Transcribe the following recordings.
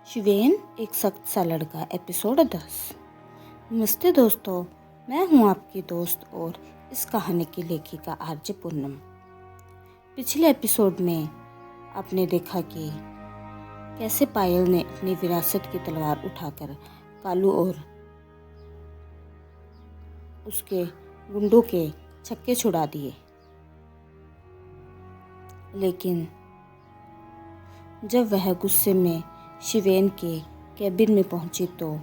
शिवेन एक सख्त सा लड़का एपिसोड 10। नमस्ते दोस्तों, मैं हूं आपकी दोस्त और इस कहानी की लेखिका आरजे पूनम। पिछले एपिसोड में आपने देखा कि कैसे पायल ने अपनी विरासत की तलवार उठाकर कालू और उसके गुंडों के छक्के छुड़ा दिए, लेकिन जब वह गुस्से में शिवेन के कैबिन में पहुंची तो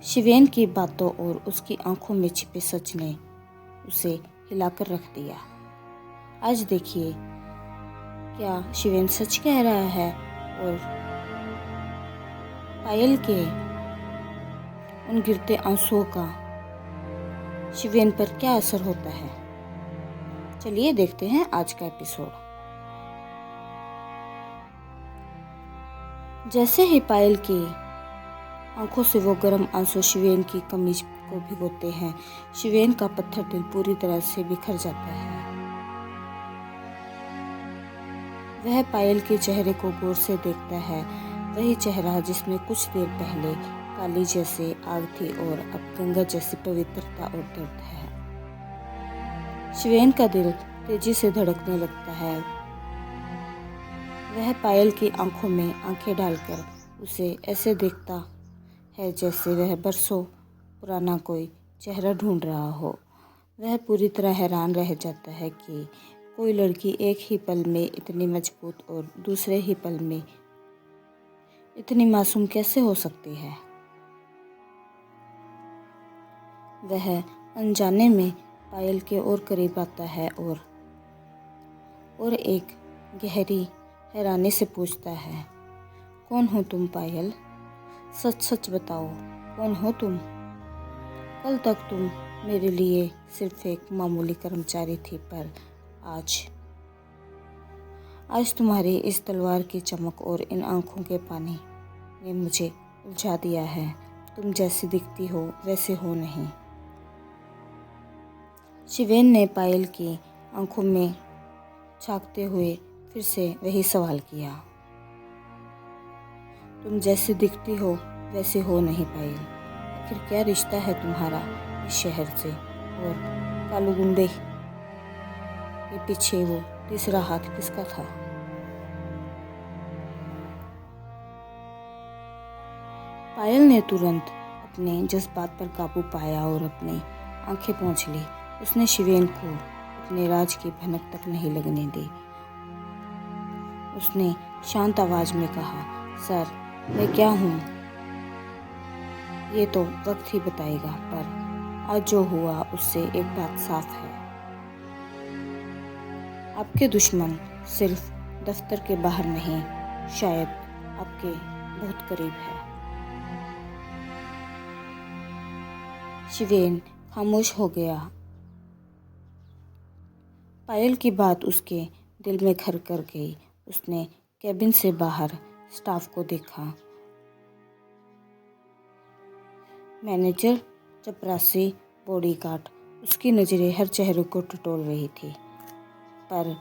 शिवेन की बातों और उसकी आंखों में छिपे सच ने उसे हिलाकर रख दिया। आज देखिए क्या शिवेन सच कह रहा है और पायल के उन गिरते आंसुओं का शिवेन पर क्या असर होता है। चलिए देखते हैं आज का एपिसोड। जैसे ही पायल की आंखों से वो गर्म आंसू शिवेन की कमीज को भिगोते हैं, शिवेन का पत्थर दिल पूरी तरह से बिखर जाता है। वह पायल के चेहरे को गौर से देखता है, वही चेहरा जिसमें कुछ देर पहले काली जैसे आग थी और अब गंगा जैसी पवित्रता और दर्द है। शिवेन का दिल तेजी से धड़कने लगता है। वह पायल की आंखों में आंखें डालकर उसे ऐसे देखता है जैसे वह बरसों पुराना कोई चेहरा ढूंढ रहा हो। वह पूरी तरह हैरान रह जाता है कि कोई लड़की एक ही पल में इतनी मजबूत और दूसरे ही पल में इतनी मासूम कैसे हो सकती है। वह अनजाने में पायल के और करीब आता है और एक गहरी हैरानी से पूछता है, कौन हो तुम पायल? सच सच बताओ, कौन हो तुम? कल तक तुम मेरे लिए सिर्फ एक मामूली कर्मचारी थी, पर आज तुम्हारी इस तलवार की चमक और इन आंखों के पानी ने मुझे उलझा दिया है। तुम जैसी दिखती हो वैसे हो नहीं। शिवेन ने पायल की आंखों में झांकते हुए फिर से वही सवाल किया। तुम जैसे दिखती हो वैसे हो नहीं पायल। आखिर क्या रिश्ता है तुम्हारा इस शहर से और कालू गुंडे के पीछे वो तीसरा हाथ किसका था? पायल ने तुरंत अपने जज्बात पर काबू पाया और अपनी आंखें पोंछ ली। उसने शिवेन को अपने राज की भनक तक नहीं लगने दी। उसने शांत आवाज में कहा, सर, मैं क्या हूँ ये तो वक्त ही बताएगा, पर आज जो हुआ उससे एक बात साफ है। आपके दुश्मन सिर्फ दफ्तर के बाहर नहीं, शायद आपके बहुत करीब है। शिवेन खामोश हो गया। पायल की बात उसके दिल में घर कर गई। उसने कैबिन से बाहर स्टाफ को देखा। मैनेजर, चपरासी, बॉडीगार्ड, उसकी नज़रें हर चेहरे को टटोल रही थी, पर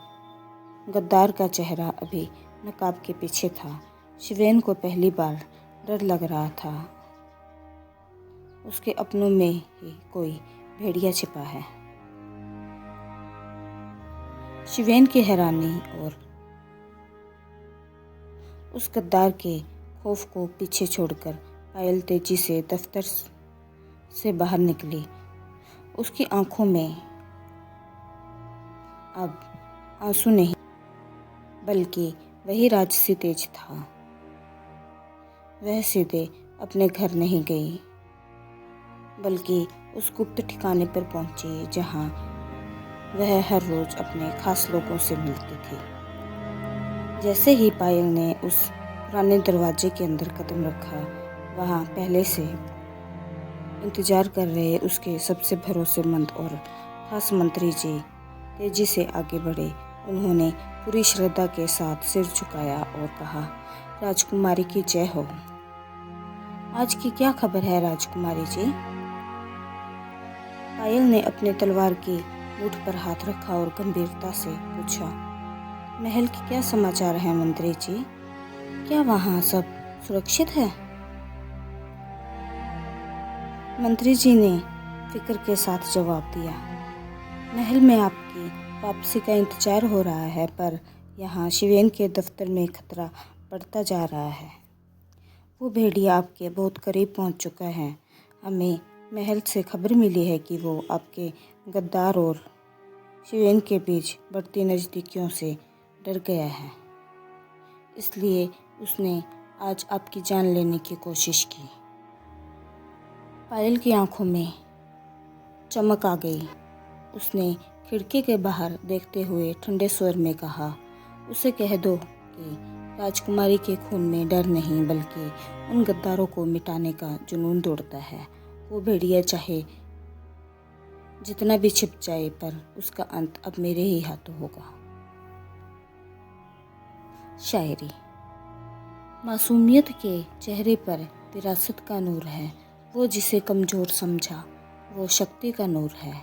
गद्दार का चेहरा अभी नकाब के पीछे था। शिवेन को पहली बार डर लग रहा था। उसके अपनों में ही कोई भेड़िया छिपा है। शिवेन की हैरानी और उस गद्दार के खौफ को पीछे छोड़कर पायल तेजी से दफ्तर से बाहर निकली। उसकी आंखों में अब आंसू नहीं, बल्कि वही राजसी तेज था। वह सीधे अपने घर नहीं गई, बल्कि उस गुप्त ठिकाने पर पहुंची जहां वह हर रोज अपने खास लोगों से मिलती थी। जैसे ही पायल ने उस पुराने दरवाजे के अंदर कदम रखा, वहां पहले से इंतजार कर रहे उसके सबसे भरोसेमंद और खास मंत्री जी तेजी से आगे बढ़े। उन्होंने पूरी श्रद्धा के साथ सिर झुकाया और कहा, राजकुमारी की जय हो। आज की क्या खबर है राजकुमारी जी? पायल ने अपने तलवार की मुठ पर हाथ रखा और गंभीरता से पूछा, महल के क्या समाचार हैं मंत्री जी? क्या वहाँ सब सुरक्षित है? मंत्री जी ने फिक्र के साथ जवाब दिया, महल में आपकी वापसी का इंतजार हो रहा है, पर यहाँ शिवेन के दफ्तर में खतरा बढ़ता जा रहा है। वो भेड़िया आपके बहुत करीब पहुँच चुका है। हमें महल से खबर मिली है कि वो आपके गद्दार और शिवेन के बीच बढ़ती नज़दीकियों से डर गया है, इसलिए उसने आज आपकी जान लेने की कोशिश की। पायल की आंखों में चमक आ गई। उसने खिड़की के बाहर देखते हुए ठंडे स्वर में कहा, उसे कह दो कि राजकुमारी के खून में डर नहीं, बल्कि उन गद्दारों को मिटाने का जुनून दौड़ता है। वो भेड़िया चाहे जितना भी छिप जाए, पर उसका अंत अब मेरे ही हाथों होगा। शायरी। मासूमियत के चेहरे पर विरासत का नूर है, वो जिसे कमज़ोर समझा वो शक्ति का नूर है।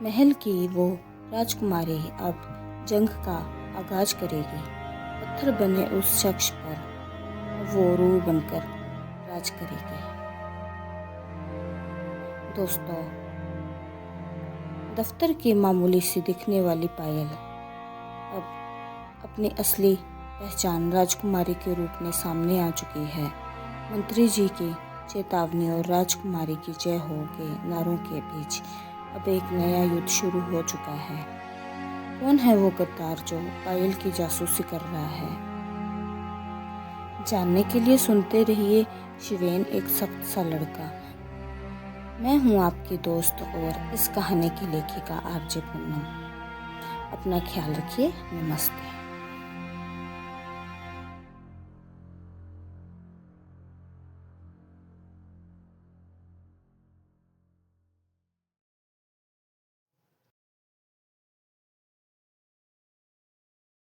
महल की वो राजकुमारी अब जंग का आगाज करेगी। पत्थर बने उस शख्स पर वो रूह बनकर राज करेगी। दोस्तों, दफ्तर की मामूली सी दिखने वाली पायल अब अपनी असली पहचान राजकुमारी के रूप में सामने आ चुकी है। मंत्री जी की चेतावनी और राजकुमारी की जय हो के नारों के बीच अब एक नया युद्ध शुरू हो चुका है। कौन है वो गद्दार जो पायल की जासूसी कर रहा है? जानने के लिए सुनते रहिए शिवेन एक सख्त सा लड़का। मैं हूँ आपकी दोस्त और इस कहानी की लेखिका आरजे पूनम। अपना ख्याल रखिए। नमस्ते।